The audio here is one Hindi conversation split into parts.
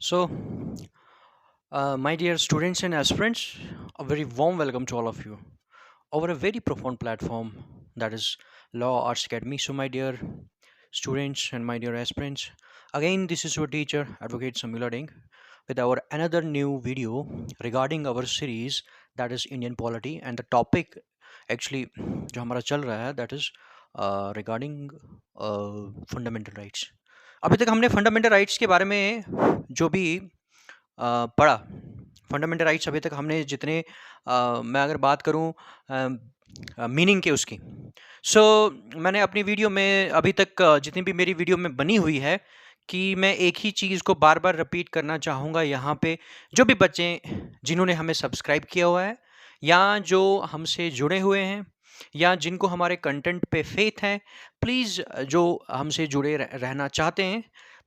So, my dear students and aspirants, a very warm welcome to all of you over a very profound platform that is Law Arts Academy. So, my dear students and my dear aspirants, again, this is your teacher, Advocate Samila Ding, with our another new video regarding our series that is Indian polity, and the topic actually जो हमारा चल रहा है that is regarding fundamental rights. अभी तक हमने फंडामेंटल राइट्स के बारे में जो भी पढ़ा फंडामेंटल राइट्स अभी तक हमने जितने मैं अगर बात करूं मीनिंग के उसकी सो मैंने अपनी वीडियो में अभी तक जितनी भी मेरी वीडियो में बनी हुई है कि मैं एक ही चीज़ को बार बार रिपीट करना चाहूँगा यहाँ पे जो भी बच्चे जिन्होंने हमें सब्सक्राइब किया हुआ है या जो हमसे जुड़े हुए हैं या जिनको हमारे कंटेंट पे फेथ है प्लीज़ जो हमसे जुड़े रहना चाहते हैं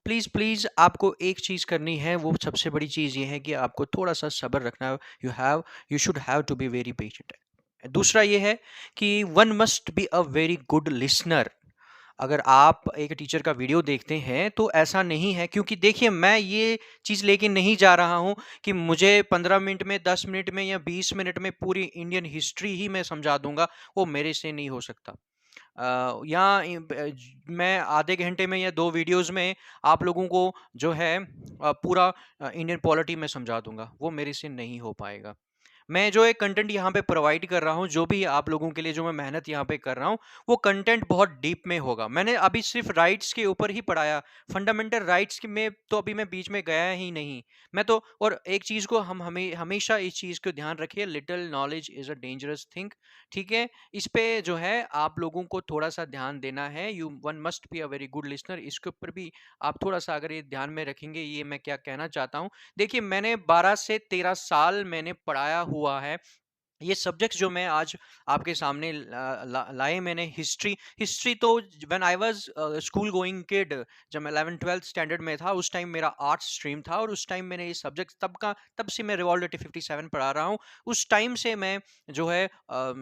प्लीज़ प्लीज़ आपको एक चीज़ करनी है वो सबसे बड़ी चीज़ ये है कि आपको थोड़ा सा सब्र रखना है you should have to be very patient दूसरा ये है कि one must be a very good listener अगर आप एक टीचर का वीडियो देखते हैं तो ऐसा नहीं है क्योंकि देखिए मैं ये चीज़ लेके नहीं जा रहा हूँ कि मुझे 15 मिनट में 10 मिनट में या 20 मिनट में पूरी इंडियन हिस्ट्री ही मैं समझा दूंगा वो मेरे से नहीं हो सकता मैं आधे घंटे में या 2 वीडियोस में आप लोगों को जो है पूरा इंडियन पॉलिटी में समझा दूंगा वो मेरे से नहीं हो पाएगा मैं जो एक कंटेंट यहाँ पे प्रोवाइड कर रहा हूँ जो भी आप लोगों के लिए जो मैं मेहनत यहाँ पे कर रहा हूँ वो कंटेंट बहुत डीप में होगा मैंने अभी सिर्फ राइट्स के ऊपर ही पढ़ाया फंडामेंटल राइट्स में तो अभी मैं बीच में गया ही नहीं मैं तो और एक चीज़ को हम हमेशा इस चीज़ को ध्यान रखिए little knowledge is a dangerous thing ठीक है इस पे जो है आप लोगों को थोड़ा सा ध्यान देना है you one must be a very good listener इसके ऊपर भी आप थोड़ा सा अगर ये ध्यान में रखेंगे ये मैं क्या कहना चाहता हूँ देखिए मैंने 12 से 13 साल मैंने पढ़ाया हुआ है ये सब्जेक्ट्स जो मैं आज आपके सामने लाए मैंने हिस्ट्री हिस्ट्री तो when I was school going kid जब मैं 11 12th स्टैंडर्ड में था उस टाइम मेरा आर्ट्स स्ट्रीम था और उस टाइम मैंने ये सब्जेक्ट तब से मैं रिवॉल्ट 57 पढ़ा रहा हूँ उस टाइम से मैं जो है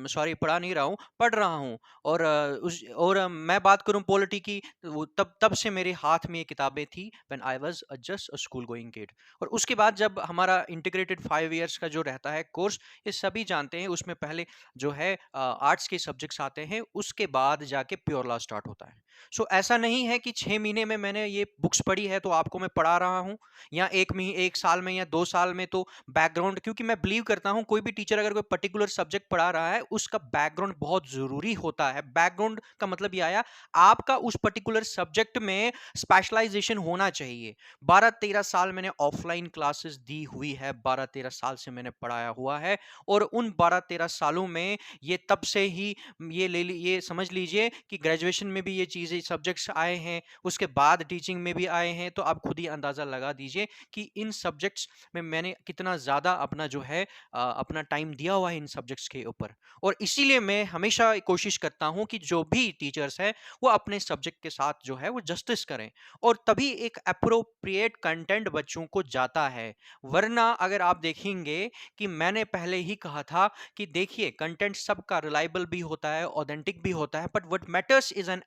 सॉरी पढ़ा नहीं रहा हूँ पढ़ रहा हूँ और मैं बात करूँ पॉलिटी की तो वो तब से मेरे हाथ में ये किताबें थी when I was just a school going kid और उसके बाद जब हमारा इंटीग्रेटेड 5 इयर्स का जो रहता है कोर्स ये सभी जानते हैं उसमें पहले जो है आर्ट्स के सब्जेक्ट्स आते हैं उसके बाद जाके प्योर लॉ स्टार्ट होता है सो ऐसा नहीं है कि 6 महीने में मैंने ये बुक्स पढ़ी है तो आपको मैं पढ़ा रहा हूँ या एक साल में या 2 साल में तो बैकग्राउंड क्योंकि मैं बिलीव करता हूँ कोई भी टीचर अगर कोई पर्टिकुलर सब्जेक्ट पढ़ा रहा है उसका बैकग्राउंड बहुत जरूरी होता है बैकग्राउंड का मतलब ये आया आपका उस पर्टिकुलर सब्जेक्ट में स्पेशलाइजेशन होना चाहिए 12 13 साल मैंने ऑफलाइन क्लासेस दी हुई है 12 13 साल से मैंने पढ़ाया हुआ है और उन 12-13 सालों में ये तब से ही ये समझ लीजिए कि ग्रेजुएशन में भी ये चीज़ें सब्जेक्ट्स आए हैं उसके बाद टीचिंग में भी आए हैं तो आप खुद ही अंदाज़ा लगा दीजिए कि इन सब्जेक्ट्स में मैंने कितना ज़्यादा अपना जो है अपना टाइम दिया हुआ है इन सब्जेक्ट्स के ऊपर और इसीलिए मैं हमेशा कोशिश करता हूँ कि जो भी टीचर्स हैं वो अपने सब्जेक्ट के साथ जो है वो जस्टिस करें और तभी एक अप्रोप्रिएट कंटेंट बच्चों को जाता है वरना अगर आप देखेंगे कि मैंने पहले ही कहा था कि देखिए कंटेंट सबका रिलायबल भी होता है ऑथेंटिक भी होता है but what matters is an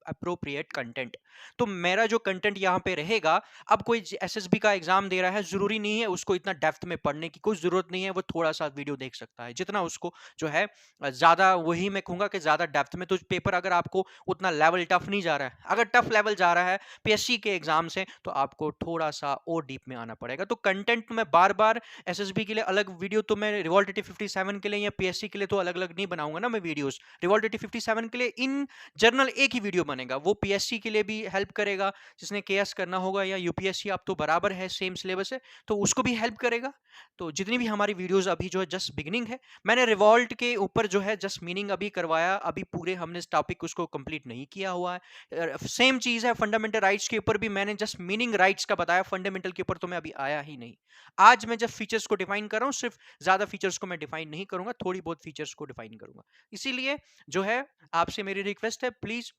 appropriate content तो मेरा जो कंटेंट यहाँ पे रहेगा अब कोई एसएसबी का एग्जाम दे रहा है जरूरी नहीं है उसको इतना डेप्थ में पढ़ने की कोई जरूरत नहीं है वो थोड़ा सा वीडियो देख सकता है जितना उसको जो है ज्यादा वही मैं कहूंगा कि ज्यादा डेप्थ में तो पेपर अगर आपको उतना लेवल टफ नहीं जा रहा है अगर टफ लेवल जा रहा है पीएससी के एग्जाम से तो आपको थोड़ा सा और डीप में आना पड़ेगा तो कंटेंट में बार बार एसएसबी के लिए अलग वीडियो तो मैं रिवॉल्ट 57 के लिए या पीएससी के लिए तो अलग अलग नहीं बनाऊंगा ना मैं वीडियोस रिवॉल्ट 57 के लिए इन जर्नल एक ही वीडियो बनेगा वो पीएससी के लिए भी हेल्प करेगा जिसने केएस करना होगा या यूपीएससी आप तो बराबर है सेम सिलेबस है तो उसको भी हेल्प करेगा तो जितनी भी हमारी वीडियोस अभी जो है जस्ट बिगिनिंग है मैंने रिवॉल्ट के ऊपर जो है जस्ट मीनिंग अभी करवाया अभी पूरे हमने इस टॉपिक उसको कंप्लीट नहीं किया हुआ है सेम चीज है फंडामेंटल राइट्स के ऊपर भी मैंने जस्ट मीनिंग राइट्स का बताया फंडामेंटल के ऊपर तो मैं अभी आया ही नहीं आज मैं जब फीचर्स को डिफाइन कर रहा हूँ सिर्फ ज्यादा फीचर्स को मैं डिफाइन नहीं करूंगा थोड़ी बहुत फीचर्स को डिफाइन करूंगा इसीलिए जो है आपसे मेरी रिक्वेस्ट है प्लीज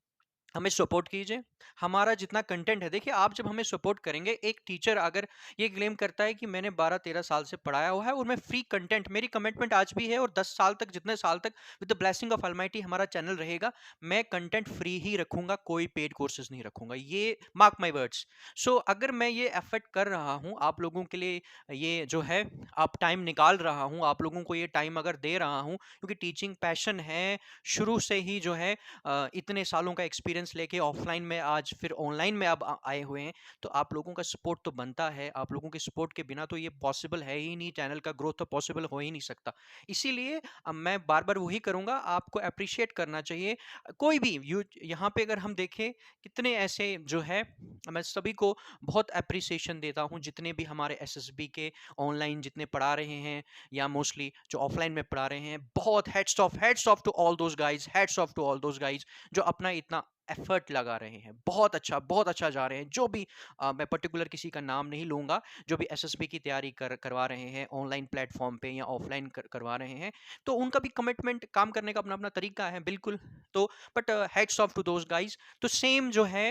हमें सपोर्ट कीजिए। हमारा जितना कंटेंट है, देखिए आप जब हमें सपोर्ट करेंगे, एक टीचर अगर ये क्लेम करता है कि मैंने 12-13 साल से पढ़ाया हुआ है और मैं फ्री कंटेंट, मेरी कमिटमेंट आज भी है और 10 साल तक, जितने साल तक with the blessing of almighty हमारा चैनल रहेगा, मैं कंटेंट फ्री ही रखूंगा, कोई पेड कोर्सेज नहीं रखूंगा, ये मार्क माय वर्ड्स। सो अगर मैं ये एफर्ट कर रहा हूँ आप लोगों के लिए, ये जो है आप टाइम निकाल रहा हूँ, आप लोगों को ये टाइम अगर दे रहा हूँ, क्योंकि टीचिंग पैशन है शुरू से ही, जो है इतने सालों का एक्सपीरियंस लेके ऑफलाइन में आज फिर ऑनलाइन में अब आए हुए हैं, तो आप लोगों का सपोर्ट तो बनता है। आप लोगों के सपोर्ट के बिना तो ये पॉसिबल है ही नहीं, चैनल का ग्रोथ तो पॉसिबल हो ही नहीं सकता। इसीलिए मैं बार बार वही करूंगा, आपको अप्रिशिएट करना चाहिए। कोई भी यहाँ पे अगर हम देखें, कितने ऐसे जो है, मैं सभी को बहुत अप्रिसिएशन देता हूँ, जितने भी हमारे एसएसबी के ऑनलाइन जितने पढ़ा रहे हैं या मोस्टली जो ऑफलाइन में पढ़ा रहे हैं, बहुत heads off to all those guys, heads off to all those guys जो अपना इतना एफर्ट लगा रहे हैं। बहुत अच्छा जा रहे हैं। जो भी मैं पर्टिकुलर किसी का नाम नहीं लूंगा, जो भी एसएसबी की तैयारी करवा रहे हैं ऑनलाइन प्लेटफॉर्म पे या ऑफलाइन करवा रहे हैं, तो उनका भी कमिटमेंट, काम करने का अपना अपना तरीका है, बिल्कुल। तो but heads off to those guys. तो सेम जो है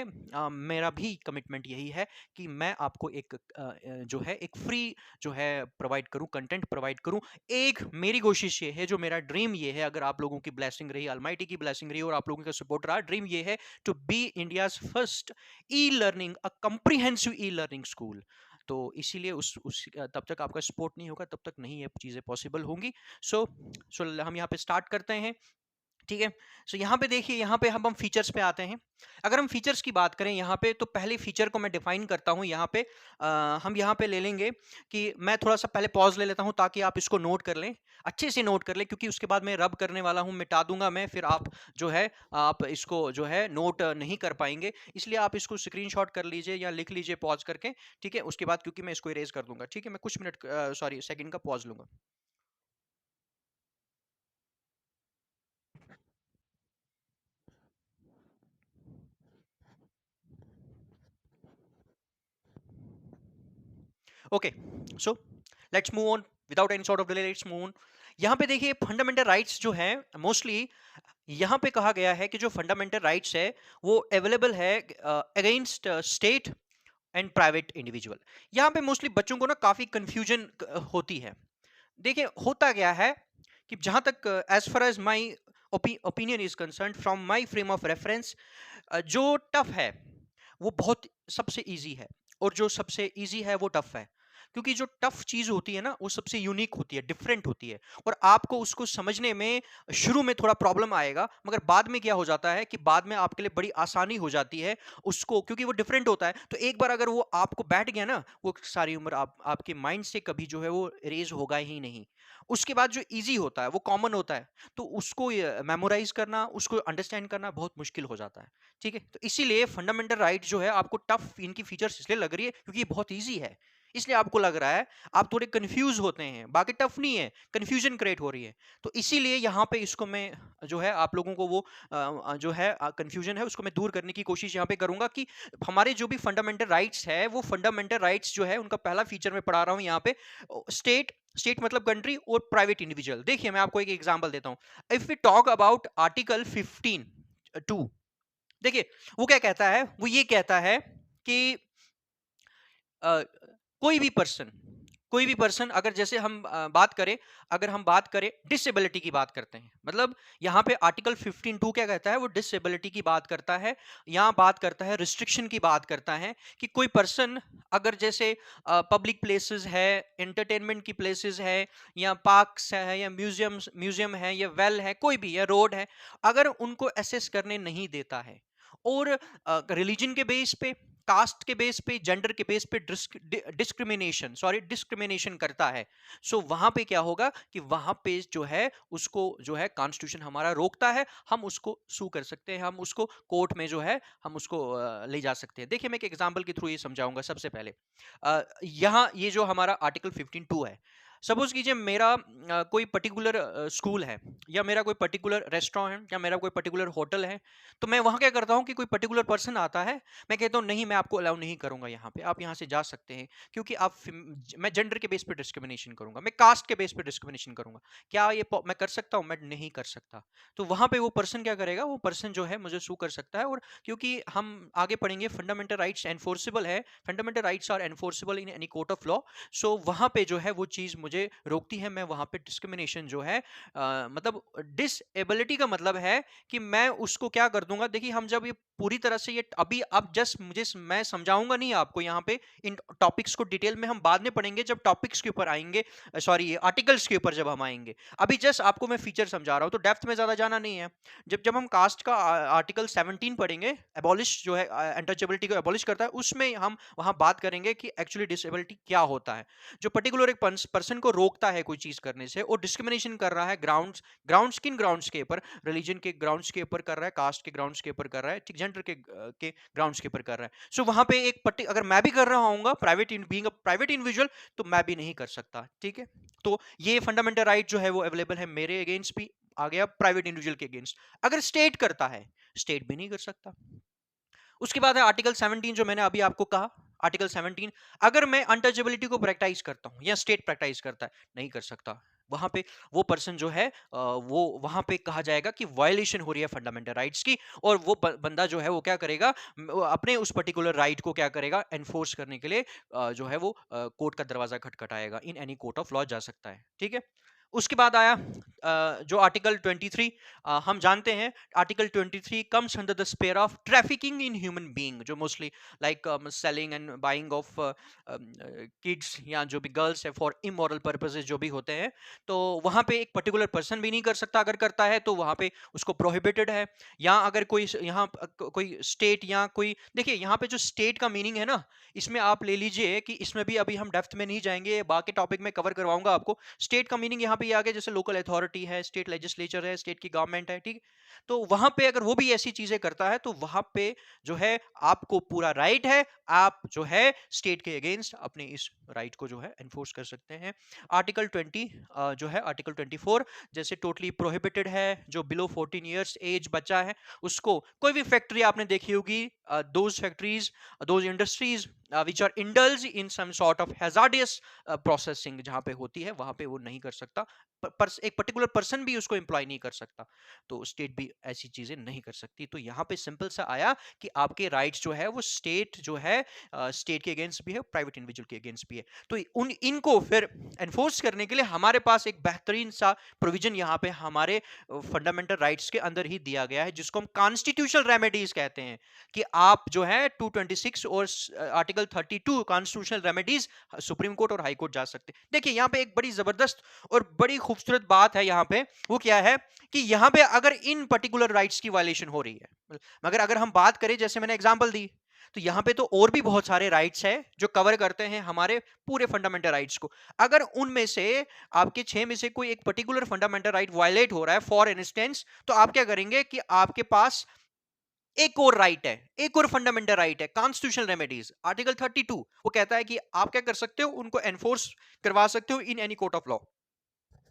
मेरा भी कमिटमेंट यही है कि मैं आपको एक जो है एक फ्री जो है प्रोवाइड करूं, कंटेंट प्रोवाइड करूं। एक मेरी कोशिश ये है, जो मेरा ड्रीम ये है, अगर आप लोगों की ब्लेसिंग रही, ऑलमाइटी की ब्लेसिंग रही और आप लोगों का सपोर्ट रहा, ड्रीम ये है to be India's first e learning, a comprehensive e learning school. तो इसीलिए उस तब तक आपका सपोर्ट नहीं होगा, तब तक नहीं ये चीज़ें पॉसिबल होंगी। सो हम यहाँ पे स्टार्ट करते हैं, ठीक है। सो यहाँ पे देखिए, यहाँ पे हम फीचर्स पे आते हैं। अगर हम फीचर्स की बात करें यहाँ पे, तो पहले फीचर को मैं डिफाइन करता हूँ यहाँ पे। हम यहाँ पे ले लेंगे कि मैं थोड़ा सा पहले पॉज ले लेता हूँ, ताकि आप इसको नोट कर लें, अच्छे से नोट कर लें, क्योंकि उसके बाद मैं रब करने वाला हूँ, मिटा दूंगा मैं, फिर आप जो है आप इसको जो है नोट नहीं कर पाएंगे। इसलिए आप इसको स्क्रीनशॉट कर लीजिए या लिख लीजिए पॉज करके, ठीक है। उसके बाद क्योंकि मैं इसको इरेज कर दूंगा, ठीक है, मैं कुछ मिनट सॉरी सेकंड का पॉज लूंगा। Okay, so let's move on without any sort of delay, let's move on. यहाँ पे देखिए फंडामेंटल राइट्स जो है, मोस्टली यहाँ पे कहा गया है कि जो फंडामेंटल राइट्स है वो अवेलेबल है against state and private individual. यहाँ पे मोस्टली बच्चों को ना काफी कंफ्यूजन होती है। देखिए होता क्या है कि जहां तक as far as my opinion is concern, from my frame of reference, जो टफ है वो बहुत सबसे इजी है, और जो सबसे इजी है वो टफ है। क्योंकि जो टफ चीज होती है ना, वो सबसे यूनिक होती है, डिफरेंट होती है, और आपको उसको समझने में शुरू में थोड़ा प्रॉब्लम आएगा, मगर बाद में क्या हो जाता है कि बाद में आपके लिए बड़ी आसानी हो जाती है उसको, क्योंकि वो डिफरेंट होता है। तो एक बार अगर वो आपको बैठ गया ना, वो सारी उम्र आपके माइंड से कभी जो है वो इरेज होगा ही नहीं। उसके बाद जो इजी होता है वो कॉमन होता है, तो उसको मेमोराइज करना, उसको अंडरस्टैंड करना बहुत मुश्किल हो जाता है, ठीक है। तो इसीलिए फंडामेंटल राइट जो है आपको टफ इनकी फीचर्स इसलिए लग रही है क्योंकि ये बहुत इजी है, इसलिए आपको लग रहा है, आप थोड़े कंफ्यूज होते हैं, बाकी टफ नहीं है, कंफ्यूजन क्रिएट हो रही है। तो इसीलिए यहाँ पे इसको मैं जो है आप लोगों को वो जो है कंफ्यूजन है उसको मैं दूर करने की कोशिश यहाँ पे करूंगा, कि हमारे जो भी फंडामेंटल राइट्स है, वो फंडामेंटल राइट्स जो है उनका पहला फीचर मैं पढ़ा रहा हूँ यहाँ पे, स्टेट, स्टेट मतलब कंट्री, और प्राइवेट इंडिविजुअल। देखिए मैं आपको एक एग्जांपल देता हूं। If we talk about article 15(2), देखिए वो क्या कहता है, वो ये कहता है कि अ, कोई भी पर्सन, कोई भी पर्सन, अगर जैसे हम बात करें, अगर हम बात करें डिसेबिलिटी की बात करते हैं, मतलब यहाँ पे आर्टिकल 15(2) क्या कहता है, वो डिसेबिलिटी की बात करता है, यहाँ बात करता है रिस्ट्रिक्शन की बात करता है, कि कोई पर्सन अगर जैसे पब्लिक प्लेसेस है, एंटरटेनमेंट की प्लेसेस है, या पार्क्स है, या म्यूजियम है, या वेल है, कोई भी, या रोड है, अगर उनको एसेस करने नहीं देता है, और रिलीजन के बेस पे, कास्ट के बेस पे, जेंडर के बेस पे डिस्क्रिमिनेशन करता है, सो वहां पे क्या होगा कि वहां पे जो है उसको जो है कॉन्स्टिट्यूशन हमारा रोकता है, हम उसको सू कर सकते हैं, हम उसको कोर्ट में जो है हम उसको ले जा सकते हैं। देखिए मैं एक एग्जांपल के थ्रू ये समझाऊंगा। सबसे पहले यहाँ ये जो हमारा आर्टिकल 15(2) है, सपोज कीजिए मेरा कोई पर्टिकुलर स्कूल है, या मेरा कोई पर्टिकुलर रेस्टोरेंट है, या मेरा कोई पर्टिकुलर होटल है। तो मैं वहाँ क्या करता हूँ कि कोई पर्टिकुलर पर्सन आता है, मैं कहता हूँ नहीं, मैं आपको अलाउ नहीं करूँगा यहाँ पे, आप यहाँ से जा सकते हैं, क्योंकि मैं जेंडर के बेस पे डिस्क्रिमिनेशन करूँगा, मैं कास्ट के बेस पे डिस्क्रिमिनेशन करूँगा। क्या ये मैं कर सकता हूँ? मैं नहीं कर सकता। तो वहाँ पे वो पर्सन क्या करेगा, वो पर्सन जो है मुझे सू कर सकता है। और क्योंकि हम आगे पढ़ेंगे, फंडामेंटल राइट्स एनफोर्सेबल है, fundamental rights are enforceable in any court of law. So वहाँ पे जो है वो चीज़ मुझे रोकती है, मैं वहाँ पे डिस्क्रिमिनेशन जो है मतलब डिसेबिलिटी का मतलब है कि मैं उसको क्या कर दूंगा। देखिए हम जब ये पूरी तरह से ये अभी अब जस्ट मैं समझाऊंगा नहीं आपको यहाँ पे, इन टॉपिक्स को डिटेल में हम बाद में पढ़ेंगे जब टॉपिक्स के ऊपर आएंगे, सॉरी आर्टिकल्स के ऊपर जब हम आएंगे। अभी जस्ट आपको मैं फीचर समझा रहा हूँ, तो डेप्थ में ज्यादा जाना नहीं है। जब जब हम कास्ट का आर्टिकल 17 पढ़ेंगे, एबॉलिश जो है अनटचेबिलिटी को एबॉलिश करता है, उसमें हम वहां बात करेंगे कि एक्चुअली डिसेबिलिटी क्या होता है। जो पर्टिकुलर एक पर्सन को रोकता है कोई चीज करने से, और डिस्क्रिमिनेशन कर रहा है ग्राउंड्स ग्राउंड्स किन ग्राउंड्स के ऊपर, रिलीजन के ग्राउंड्स के ऊपर कर रहा है, कास्ट के ग्राउंड्स के ऊपर कर रहा है, ठीक, जेंडर के ग्राउंड्स के ऊपर कर रहा है। सो वहां पे अगर मैं भी कर रहा हूँ private being a private individual, तो मैं भी नहीं कर सकता। ठीक है, तो ये फंडामेंटल राइट जो है वो अवेलेबल है मेरे अगेंस्ट भी, आ गया प्राइवेट इंडिविजुअल के अगेंस्ट। अगर स्टेट करता है, स्टेट भी नहीं कर सकता। उसके बाद है आर्टिकल 17 जो मैंने अभी आपको कहा। आर्टिकल 17, अगर मैं अनटचेबिलिटी को प्रैक्टिस करता हूं या स्टेट प्रैक्टिस करता है, नहीं कर सकता। वहां पे वो पर्सन जो है वो वहां पे कहा जाएगा कि वायलेशन हो रही है फंडामेंटल राइट्स की, और वो बंदा जो है वो क्या करेगा, वो अपने उस पर्टिकुलर राइट को क्या करेगा, एनफोर्स करने के लिए जो है वो कोर्ट का दरवाजा खटखटाएगा, in any court of law जा सकता है। ठीक है, उसके बाद आया जो आर्टिकल 23। हम जानते हैं article 23 comes under the spare of trafficking in human being, जो mostly like selling and buying of kids या जो भी गर्ल्स है फॉर इमोरल पर्पसेस जो भी होते हैं। तो वहां पे एक पर्टिकुलर पर्सन भी नहीं कर सकता, अगर करता है तो वहां पे उसको प्रोहिबिटेड है। या अगर कोई यहाँ कोई स्टेट, या कोई, देखिए यहाँ पे जो स्टेट का मीनिंग है ना, इसमें आप ले लीजिए कि इसमें भी अभी हम डेप्थ में नहीं जाएंगे, बाकी टॉपिक में कवर करवाऊंगा आपको। स्टेट का मीनिंग यहाँ पे आ गया, जैसे लोकल अथॉरिटी है, स्टेट लेजिस्लेचर है, स्टेट की गवर्नमेंट है। ठीक, तो वहां पे अगर वो भी ऐसी चीजें करता है, तो वहां पे जो है आपको पूरा राइट है, आप जो है स्टेट के अगेंस्ट अपने इस राइट को जो है एनफोर्स कर सकते हैं। आर्टिकल 20 जो है आर्टिकल 24 जैसे टोटली प्रोहिबिटेड है, जो बिलो 14 ईयर्स एज बच्चा है उसको, कोई भी फैक्ट्री आपने देखी होगी, those factories, those industries which are indulge in some sort of hazardous processing, जहां पे होती है वहां पे वो नहीं कर सकता। एक पर्टिकुलर पर्सन भी उसको एम्प्लॉय नहीं कर सकता, तो स्टेट भी ऐसी चीजें नहीं कर सकती। तो यहाँ पे सिंपल सा आया कि आपके राइट्स जो है वो स्टेट जो है स्टेट के अगेंस्ट भी है, प्राइवेट इंडिविजुअल के अगेंस्ट भी है। तो इनको फिर एनफोर्स करने के लिए हमारे पास एक बेहतरीन सा प्रोविजन यहाँ पे हमारे फंडामेंटल राइट्स के अंदर ही दिया गया है, जिसको हम कॉन्स्टिट्यूशनल रेमेडीज कहते हैं। कि आप जो है 226 और article 32 constitutional remedies, supreme court और हाई कोर्ट जा सकते हैं। देखिए यहाँ पे एक बड़ी जबरदस्त और बड़ी खूबसूरत बात है यहाँ पे, वो क्या है कि यहाँ पे अगर इन पर्टिकुलर राइट्स की वायलेशन हो रही है, मगर अगर हम बात करें, जैसे मैंने एग्जांपल दी, तो यहाँ पे तो और भी बहुत सारे राइट्स हैं जो कवर करते हैं हमारे पूरे फंडामेंटल राइट्स को। अगर उनमें से आपके 6 में से कोई एक पर्टिकुलर फंडामेंटल राइट वायलेट हो रहा है फॉर इंस्टेंस, तो आप क्या करेंगे कि आपके पास एक और राइट है, एक और फंडामेंटल राइट है, कॉन्स्टिट्यूशनल रेमेडीज आर्टिकल 32। वो कहता है कि आप क्या कर सकते हो, उनको एनफोर्स करवा सकते हो इन एनी कोर्ट ऑफ लॉ।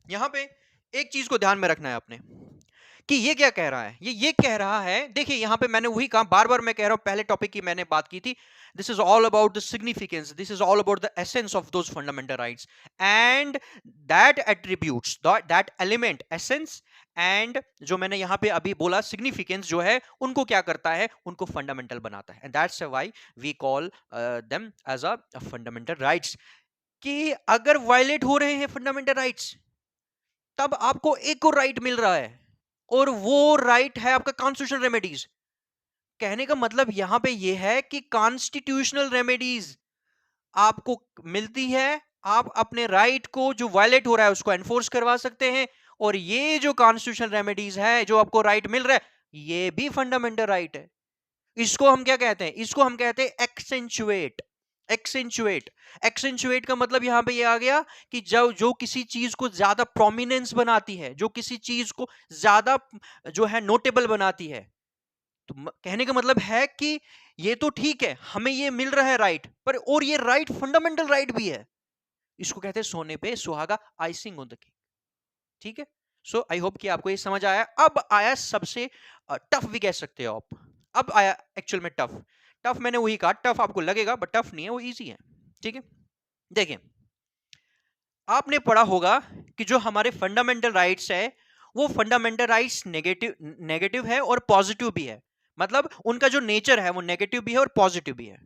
यहां पे एक चीज को ध्यान में रखना है आपने, कि ये क्या कह रहा है, ये कह रहा है, देखिए यहां पे मैंने वही कहा, बार बार मैं कह रहा हूं, पहले टॉपिक की मैंने बात की थी, this is all about the significance, this is all about the essence of those fundamental rights and that attributes, that element essence and जो मैंने यहां पे अभी बोला सिग्निफिकेंस जो है, उनको क्या करता है, उनको फंडामेंटल बनाता है। And that's why we call them as a fundamental rights. कि अगर वायलेट हो रहे हैं फंडामेंटल राइट्स, तब आपको एक और राइट मिल रहा है, और वो राइट है आपका कॉन्स्टिट्यूशनल रेमेडीज। कहने का मतलब यहां पे ये है कि कॉन्स्टिट्यूशनल रेमेडीज आपको मिलती है, आप अपने राइट को जो वायलेट हो रहा है उसको एनफोर्स करवा सकते हैं। और ये जो कॉन्स्टिट्यूशनल रेमेडीज है जो आपको राइट मिल रहा है, ये भी फंडामेंटल राइट है। इसको हम क्या कहते हैं, इसको हम कहते हैं एक्सेंचुएट। एक्सेंचुएट, एक्सेंचुएट का मतलब यहां पे ये आ गया कि जो किसी चीज को ज्यादा प्रोमिनेंस बनाती है, जो किसी चीज को ज्यादा जो है नोटेबल बनाती है। तो कहने का मतलब है कि ये तो ठीक है, हमें ये मिल रहा है राइट, पर और ये राइट फंडामेंटल राइट भी है। इसको कहते हैं सोने पे सुहागा, आइसिंग ऑन द केक। ठीक है, सो आई होप कि आपको ये समझ आया। अब आया सबसे टफ भी कह सकते हो आप, अब आया एक्चुअल में टफ। टफ मैंने वही कहा, टफ आपको लगेगा बट टफ नहीं है, वो इजी है। ठीक है, देखिए आपने पढ़ा होगा कि जो हमारे फंडामेंटल राइट्स है वो फंडामेंटल राइट्स नेगेटिव नेगेटिव है और पॉजिटिव भी है। मतलब उनका जो नेचर है वो नेगेटिव भी है और पॉजिटिव भी है।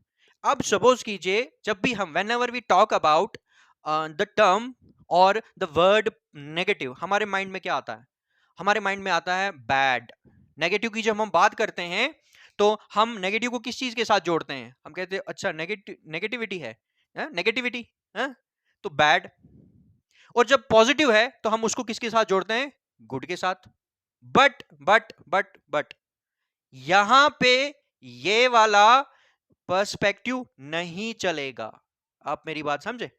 अब सपोज कीजिए जब भी हम whenever we talk about the term और द वर्ड नेगेटिव, हमारे माइंड में क्या आता है? हमारे माइंड में आता है बैड। नेगेटिव की जब हम बात करते हैं तो हम नेगेटिव को किस चीज के साथ जोड़ते हैं? हम कहते हैं अच्छा नेगेटिविटी है, नेगेटिविटी, तो बैड। और जब पॉजिटिव है तो हम उसको किसके साथ जोड़ते हैं? गुड के साथ। बट यहां पे ये वाला पर्सपेक्टिव नहीं चलेगा। आप मेरी बात समझे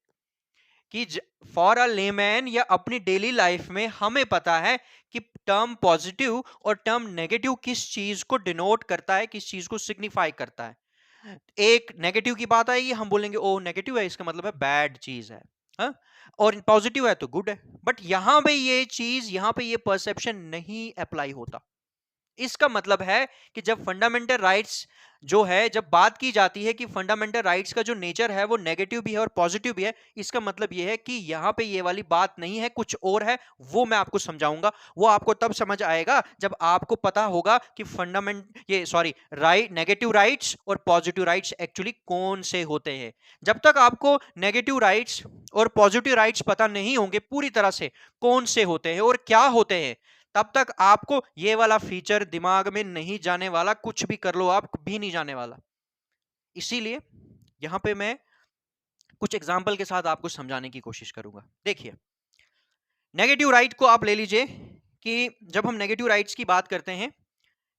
कि फॉर अ लेमैन या अपनी डेली लाइफ में हमें पता है कि टर्म पॉजिटिव और टर्म नेगेटिव किस चीज को डिनोट करता है, किस चीज को सिग्निफाई करता है। एक नेगेटिव की बात आएगी, हम बोलेंगे ओ नेगेटिव है, इसका मतलब है बैड चीज है, हा? और पॉजिटिव है तो गुड है। बट यहां पे ये चीज, यहां पे ये परसेप्शन नहीं अप्लाई होता। इसका मतलब है कि जब फंडामेंटल राइट्स जो है, जब बात की जाती है कि फंडामेंटल राइट्स का जो नेचर है वो नेगेटिव भी है और पॉजिटिव भी है, इसका मतलब ये है कि यहां पे ये वाली बात नहीं है, कुछ और है। वो मैं आपको समझाऊंगा, वो आपको तब समझ आएगा जब आपको पता होगा कि राइट, नेगेटिव राइट्स और पॉजिटिव राइट्स एक्चुअली कौन से होते हैं। जब तक आपको नेगेटिव राइट्स और पॉजिटिव राइट्स पता नहीं होंगे पूरी तरह से कौन से होते हैं और क्या होते हैं, तब तक आपको ये वाला फीचर दिमाग में नहीं जाने वाला। कुछ भी कर लो आप, भी नहीं जाने वाला। इसीलिए यहां पे मैं कुछ एग्जांपल के साथ आपको समझाने की कोशिश करूंगा। देखिए नेगेटिव राइट को आप ले लीजिए कि जब हम नेगेटिव राइट्स की बात करते हैं,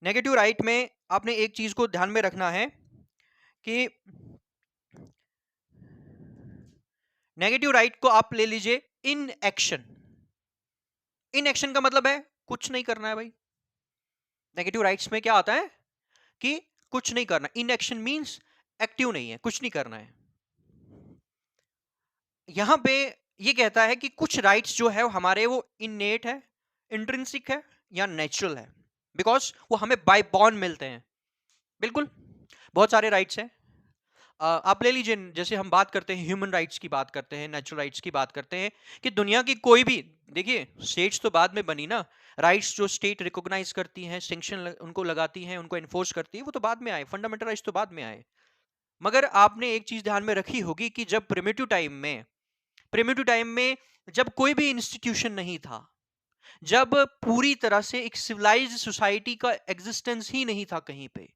नेगेटिव राइट में आपने एक चीज को ध्यान में रखना है कि नेगेटिव राइट को आप ले लीजिए इन एक्शन। इन एक्शन का मतलब है कुछ नहीं करना है भाई। नेगेटिव राइट्स में क्या आता है कि कुछ नहीं करना। इन एक्शन मीन्स एक्टिव नहीं है, कुछ नहीं करना है। यहां पे ये कहता है कि कुछ राइट्स जो है हमारे वो इननेट है, इंट्रिंसिक है या नेचुरल है, बिकॉज वो हमें बाय बॉर्न मिलते हैं। बिल्कुल, बहुत सारे राइट्स हैं। आप ले लीजिए, जैसे हम बात करते हैं ह्यूमन राइट्स की बात करते हैं, नेचुरल राइट्स की बात करते हैं, कि दुनिया की कोई भी, देखिए स्टेट्स तो बाद में बनी ना, राइट्स जो स्टेट रिकॉग्नाइज करती हैं, सेंक्शन उनको लगाती हैं, उनको एनफोर्स करती है, वो तो बाद में आए। फंडामेंटल राइट्स तो बाद में आए। मगर आपने एक चीज ध्यान में रखी होगी कि जब प्रिमिटिव टाइम में जब कोई भी इंस्टीट्यूशन नहीं था, जब पूरी तरह से एक सिविलाइज्ड सोसाइटी का एग्जिस्टेंस ही नहीं था कहीं पे,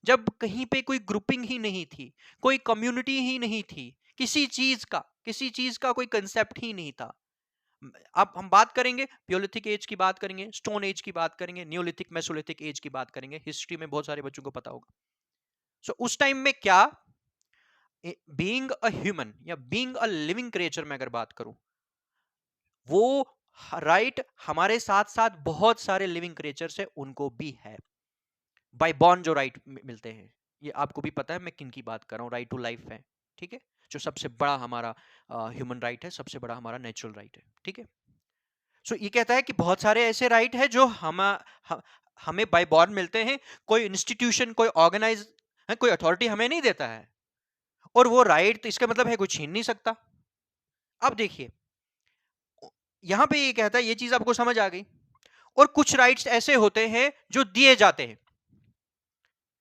जब कहीं पे कोई ग्रुपिंग ही नहीं थी, कोई कम्युनिटी ही नहीं थी, किसी चीज का कोई कंसेप्ट ही नहीं था। अब हम बात करेंगे पियोलिथिक एज की बात करेंगे, स्टोन एज की बात करेंगे, नियोलिथिक मेसोलिथिक एज की बात करेंगे। हिस्ट्री में बहुत सारे बच्चों को पता होगा। सो उस टाइम में क्या, बीइंग अ ह्यूमन या बीइंग अ लिविंग क्रिएचर में अगर बात करूं, वो राइट हमारे साथ साथ बहुत सारे लिविंग क्रिएचर्स है उनको भी है। बाय बॉर्न जो राइट मिलते हैं, ये आपको भी पता है मैं किन की बात कर रहा हूँ। राइट टू लाइफ है, ठीक है, जो सबसे बड़ा हमारा ह्यूमन राइट है, सबसे बड़ा हमारा नेचुरल राइट है। ठीक है, सो ये कहता है कि बहुत सारे ऐसे राइट है जो हमें बाय बॉर्न मिलते हैं। कोई इंस्टीट्यूशन, कोई ऑर्गेनाइज, कोई अथॉरिटी हमें नहीं देता है, और वो राइट तो इसका मतलब है कोई छीन नहीं सकता। अब देखिए यहां पे ये कहता है, ये चीज आपको समझ आ गई। और कुछ राइट्स ऐसे होते हैं जो दिए जाते हैं।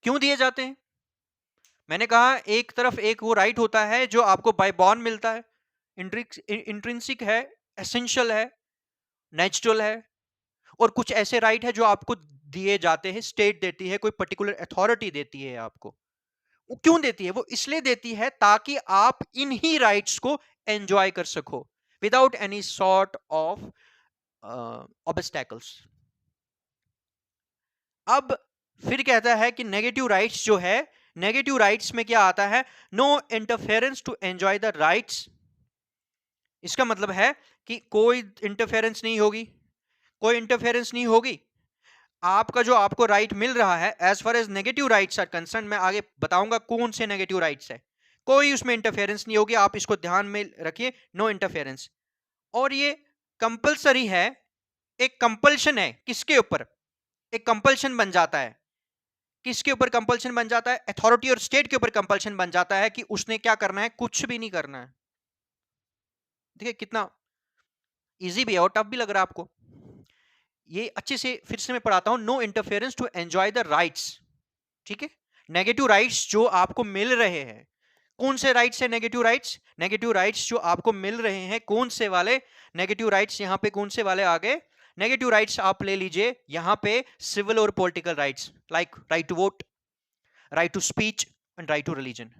क्यों दिए जाते हैं? मैंने कहा एक तरफ एक वो राइट होता है जो आपको बाय बॉर्न मिलता है, इंट्रिंसिक है, एसेंशियल है, नेचुरल है। और कुछ ऐसे राइट है जो आपको दिए जाते हैं, स्टेट देती है, कोई पर्टिकुलर अथॉरिटी देती है आपको। वो क्यों देती है? वो इसलिए देती है ताकि आप इन ही राइट्स को एंजॉय कर सको without any sort of obstacles. अब फिर कहता है कि नेगेटिव राइट्स जो है, नेगेटिव राइट्स में क्या आता है? No interference to enjoy the rights. इसका मतलब है कि कोई इंटरफेरेंस नहीं होगी, कोई इंटरफेरेंस नहीं होगी। आपका जो आपको राइट मिल रहा है, as far as negative rights are concern, मैं आगे बताऊंगा कौन से नेगेटिव राइट्स है। कोई उसमें इंटरफेरेंस नहीं होगी, आप इसको ध्यान में रखिए, नो इंटरफेरेंस। और ये कंपलसरी है, एक कंपल्शन है, किसके ऊपर? एक कंपल्शन बन जाता है, किसके ऊपर कंपल्शन बन जाता है? अथॉरिटी और स्टेट के ऊपर कंपल्शन बन जाता है कि उसने क्या करना है, कुछ भी नहीं करना है। देखिए कितना इजी भी है और टफ भी लग रहा है आपको। ये अच्छे से फिर से मैं पढ़ाता हूं, no interference to enjoy the rights. ठीक है, नेगेटिव राइट्स जो आपको मिल रहे हैं, कौन से राइट्स है नेगेटिव राइट्स? नेगेटिव राइट्स जो आपको मिल रहे हैं, कौन से वाले नेगेटिव राइट्स? यहां पे कौन से वाले आ गए नेगेटिव राइट्स? आप ले लीजिए यहां पे सिविल और political rights, like right to vote, right to speech and right to religion.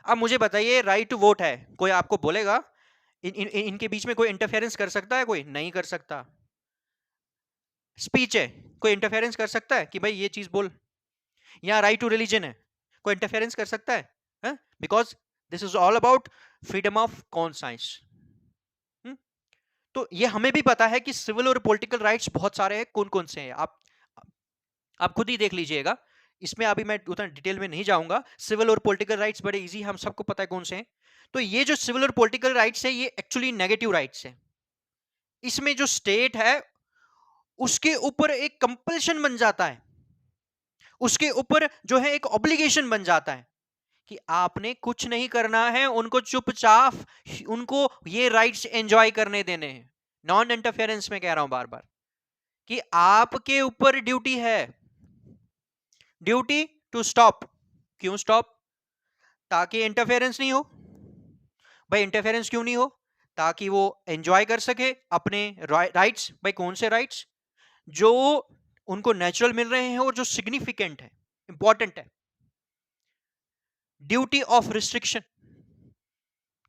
अब मुझे बताइए, राइट टू वोट है, कोई आपको बोलेगा इनके बीच में कोई इंटरफेरेंस कर सकता है? कोई नहीं कर सकता। स्पीच है, कोई इंटरफेरेंस कर सकता है कि भाई ये चीज बोल? या राइट टू रिलीजन है, कोई इंटरफेरेंस कर सकता है? Because this is all about freedom of conscience. तो ये हमें भी पता है कि सिविल और पॉलिटिकल राइट्स बहुत सारे हैं, कौन कौन से हैं आप खुद ही देख लीजिएगा, इसमें अभी मैं उतना डिटेल में नहीं जाऊंगा। सिविल और पॉलिटिकल राइट्स बड़े इजी, हम सबको पता है कौन से हैं। तो ये जो सिविल और पॉलिटिकल राइट्स है, ये एक्चुअली नेगेटिव राइट्स है। इसमें जो स्टेट है उसके ऊपर एक कंपल्शन बन जाता है, उसके ऊपर जो है एक ऑब्लिगेशन बन जाता है कि आपने कुछ नहीं करना है, उनको चुपचाप उनको ये राइट्स एंजॉय करने देने हैं। नॉन इंटरफेरेंस में कह रहा हूं बार बार कि आपके ऊपर ड्यूटी है, ड्यूटी टू स्टॉप। क्यों स्टॉप? ताकि इंटरफेरेंस नहीं हो। भाई इंटरफेरेंस क्यों नहीं हो? ताकि वो एंजॉय कर सके अपने राइट्स। भाई कौन से राइट्स? जो उनको नेचुरल मिल रहे हैं और जो सिग्निफिकेंट है, इंपॉर्टेंट है। ड्यूटी ऑफ रिस्ट्रिक्शन,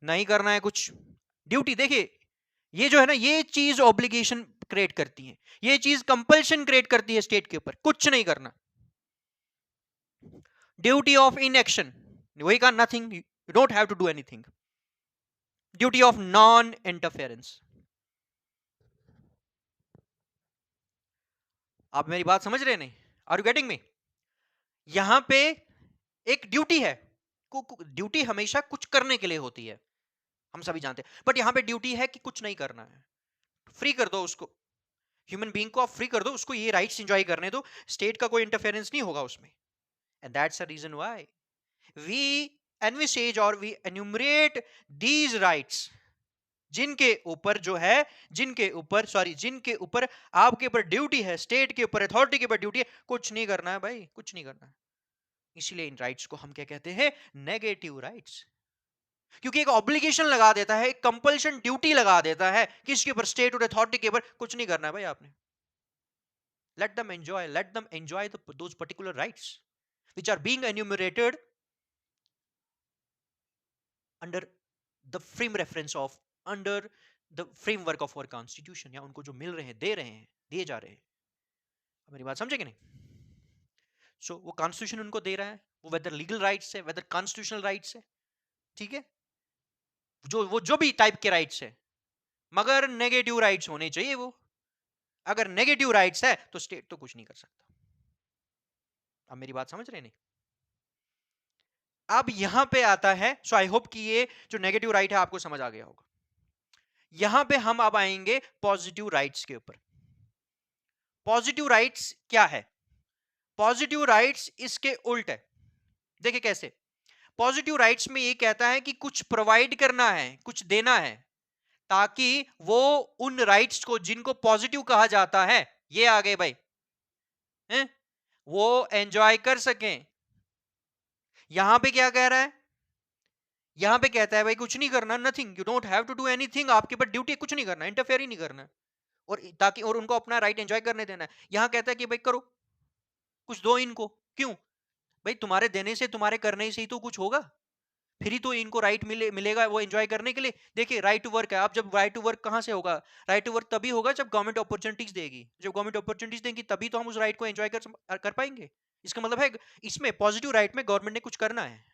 नहीं करना है कुछ, ड्यूटी। देखिए ये जो है ना, ये चीज ऑब्लिगेशन क्रिएट करती है, ये चीज कंपल्शन क्रिएट करती है स्टेट के ऊपर, कुछ नहीं करना। ड्यूटी ऑफ इनएक्शन, वही कहा, nothing, you don't have to do anything. Duty of non interference. आप मेरी बात समझ रहे नहीं? Are you getting me? यहां पे एक ड्यूटी है, ड्यूटी हमेशा कुछ करने के लिए होती है, हम सभी जानते हैं, बट यहां पे ड्यूटी है कि कुछ नहीं करना है। फ्री कर दो उसको, ह्यूमन बीइंग को आप फ्री कर दो, उसको ये राइट्स एंजॉय करने दो, स्टेट का कोई इंटरफेरेंस नहीं होगा उसमें। And that's the reason why we envisage और वी एन्यूमरेट दीज राइट्स, जिनके ऊपर जो है, जिनके ऊपर आपके ऊपर ड्यूटी है, स्टेट के ऊपर, अथॉरिटी के ऊपर ड्यूटी है, कुछ नहीं करना है भाई, कुछ नहीं करना है। इसलिए इन राइट्स को हम क्या कहते हैं? Negative rights. क्योंकि एक ऑब्लिगेशन लगा देता है, एक कंपल्शन ड्यूटी लगा देता है किसके ऊपर? स्टेट और अथॉरिटी के ऊपर। कुछ नहीं करना है भाई आपने। let them enjoy those particular rights which are being enumerated under the frame reference of, under the framework of our constitution, या उनको जो मिल रहे हैं, दे रहे हैं, दिए जा रहे हैं। मेरी बात समझे कि नहीं? सो वो कॉन्स्टिट्यूशन उनको दे रहा है, वो वेदर लीगल राइट्स है, वेदर कॉन्स्टिट्यूशनल राइट्स है, ठीक है, जो भी टाइप के राइट्स है, मगर नेगेटिव राइट्स होने चाहिए वो। अगर नेगेटिव राइट्स है तो स्टेट तो कुछ नहीं कर सकता। अब मेरी बात समझ रहे नहीं? अब यहां पे आता है, सो आई होप कि ये जो नेगेटिव राइट है आपको समझ आ गया होगा। यहां पे हम अब आएंगे पॉजिटिव राइट्स के ऊपर। पॉजिटिव राइट्स क्या है? पॉजिटिव राइट्स इसके उल्ट है। देखिए कैसे। पॉजिटिव राइट्स में ये कहता है कि कुछ प्रोवाइड करना है, कुछ देना है, ताकि वो उन राइट्स को जिनको पॉजिटिव कहा जाता है, ये आ गए भाई, हैं? वो एंजॉय कर सकें। यहां पे क्या कह रहा है? यहां पे कहता है भाई कुछ नहीं करना, nothing, you don't have to do anything, आपके ऊपर ड्यूटी कुछ नहीं करना, इंटरफेयर ही नहीं करना, और ताकि और उनको अपना राइट एंजॉय करने देना है। यहां कहता है कि भाई करो, कुछ दो इनको। क्यों? भाई तुम्हारे देने से, तुम्हारे करने से ही तो कुछ होगा, फिर ही तो इनको राइट मिलेगा वो एंजॉय करने के लिए। देखिए राइट टू वर्क है, आप जब राइट टू वर्क कहां से होगा? राइट टू वर्क तभी होगा जब गवर्नमेंट अपॉर्चुनिटीज देगी, जब गवर्नमेंट अपॉर्चुनिटीज देगी तभी तो हम उस राइट को एंजॉय कर पाएंगे। इसका मतलब है इसमें पॉजिटिव राइट में गवर्नमेंट ने कुछ करना है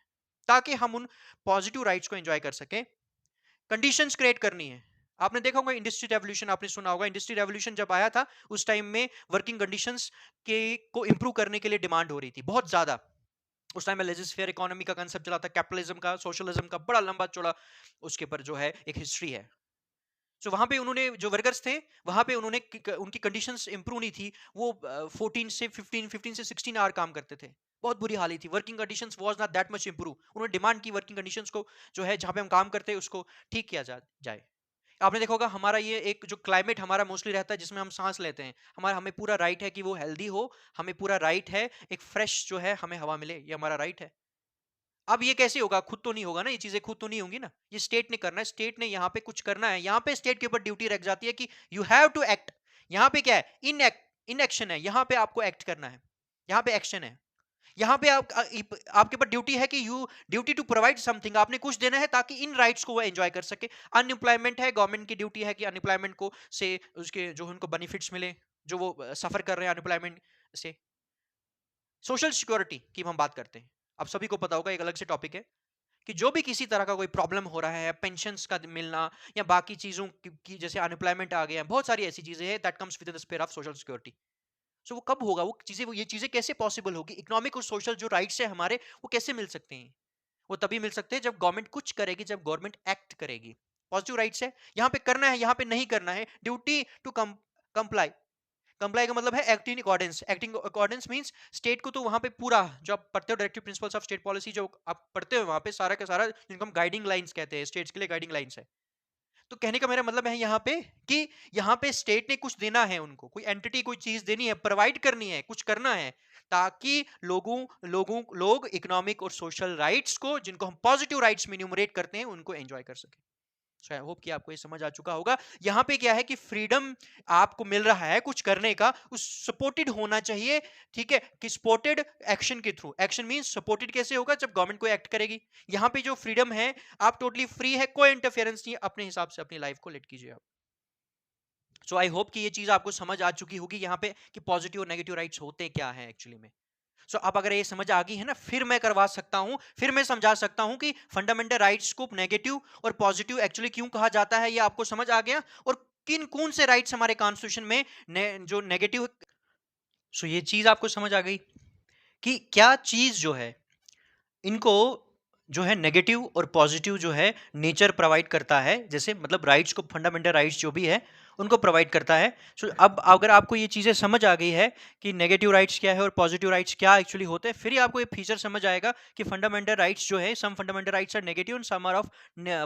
ताकि हम उन पॉजिटिव राइट्स को एंजॉय कर सकें। कंडीशंस क्रिएट करनी है। आपने देखा होगा इंडस्ट्री रेवोल्यूशन, आपने सुना होगा इंडस्ट्री रेवोल्यूशन जब आया था, उस टाइम में वर्किंग कंडीशंस के को इंप्रूव करने के लिए डिमांड हो रही थी बहुत ज्यादा, उस टाइम में लेजिस्फेयर इकोनॉमी का कंसेप्ट चला था, कैपिटलिज्म का, सोशलिज्म का, बड़ा लंबा चौड़ा उसके ऊपर जो है एक हिस्ट्री है। सो वहां पे उन्होंने जो वर्कर्स थे, वहां पे उन्होंने उनकी कंडीशंस इंप्रूव नहीं थी। वो 15 से 16 आवर काम करते थे। बहुत बुरी हालत थी। Working conditions was not that much improve. उन्होंने डिमांड की वर्किंग कंडीशंस को जो है जहां पे हम काम करते हैं उसको ठीक किया जाए। आपने देखा होगा हमारा ये एक जो क्लाइमेट हमारा मोस्टली रहता है जिसमें हम सांस लेते हैं, हमारा हमें पूरा राइट है कि वो हेल्दी हो। हमें पूरा राइट है एक फ्रेश जो है हमें हवा मिले, ये हमारा राइट है। अब ये कैसे होगा? खुद तो नहीं होगा ना, ये चीजें खुद तो नहीं होंगी ना। ये स्टेट ने करना है, स्टेट ने यहाँ पे कुछ करना है। यहाँ पे स्टेट के ऊपर ड्यूटी रख जाती है कि यू हैव टू एक्ट। यहाँ पे क्या है? इन एक्शन है। यहाँ पे आपको एक्ट करना है, यहाँ पे एक्शन है। यहाँ पे आपके ऊपर ड्यूटी है कि you duty to provide something. आपने कुछ देना है ताकि इन राइट्स को वो एंजॉय कर सके। अनएम्प्लॉयमेंट है, गवर्नमेंट की ड्यूटी है कि अनएम्प्लॉयमेंट को से उसके जो उनको बेनिफिट्स मिले, जो वो सफर कर रहे हैं अनएम्प्लॉयमेंट से। सोशल सिक्योरिटी की हम बात करते हैं, आप सभी को पता होगा, एक अलग से टॉपिक है कि जो भी किसी तरह का कोई प्रॉब्लम हो रहा है, पेंशन्स का मिलना या बाकी चीजों की जैसे अनएम्प्लॉयमेंट आ गया, बहुत सारी ऐसी चीजें हैं that comes with the spare of social security. So वो कब होगा? वो ये चीजें कैसे पॉसिबल होगी? इकोनॉमिक और सोशल जो राइट्स है हमारे, वो कैसे मिल सकते हैं? वो तभी मिल सकते हैं जब गवर्नमेंट कुछ करेगी, जब गवर्नमेंट एक्ट करेगी। पॉजिटिव राइट्स है, यहाँ पे करना है, यहाँ पे नहीं करना है। Duty to comply. कंप्लाई का मतलब है act in accordance. Acting accordance means state को तो वहां पे पूरा जो आप पढ़ते हो directive principles of state policy, जो आप पढ़ते हो वहां पे सारा का सारा जिनको हम गाइडिंग लाइंस कहते हैं, स्टेट्स के लिए गाइडिंग लाइंस है। तो कहने का मेरा मतलब है यहाँ पे कि यहाँ पे स्टेट ने कुछ देना है, उनको कोई एंटिटी कोई चीज देनी है, प्रोवाइड करनी है, कुछ करना है, ताकि लोग इकोनॉमिक और सोशल राइट्स को, जिनको हम पॉजिटिव राइट्स में न्यूमरेट करते हैं, उनको एंजॉय कर सके। सो आई होप कि आपको ये समझ आ चुका होगा। यहाँ पे क्या है कि फ्रीडम आपको मिल रहा है कुछ करने का, उस सपोर्टेड होना चाहिए। ठीक है कि सपोर्टेड एक्शन के थ्रू। एक्शन मींस सपोर्टेड कैसे होगा? जब गवर्नमेंट को एक्ट करेगी। यहाँ पे जो फ्रीडम है, आप टोटली फ्री है, कोई इंटरफेरेंस नहीं है, अपने हिसाब से अपनी लाइफ को लीड कीजिए आप। सो आई होप कि ये चीज आपको समझ आ चुकी होगी यहाँ पे कि पॉजिटिव और नेगेटिव राइट्स होते क्या है एक्चुअली में। सो अब अगर ये समझ आ गई है ना, फिर मैं करवा सकता हूं, फिर मैं समझा सकता हूं कि फंडामेंटल राइट्स को नेगेटिव और पॉजिटिव एक्चुअली क्यों कहा जाता है। ये आपको समझ आ गया। और किन कौन से राइट्स हमारे कॉन्स्टिट्यूशन में जो नेगेटिव। सो ये चीज आपको समझ आ गई कि क्या चीज जो है इनको जो है नेगेटिव और पॉजिटिव जो है नेचर प्रोवाइड करता है, जैसे मतलब राइट्स को, फंडामेंटल राइट्स जो भी है उनको प्रोवाइड करता है। सो अब अगर आपको ये चीज़ें समझ आ गई है कि नेगेटिव राइट्स क्या है और पॉजिटिव राइट्स क्या एक्चुअली होते हैं, फिर ही आपको ये फीचर समझ आएगा कि फंडामेंटल राइट्स जो है, some fundamental rights are negative and some are of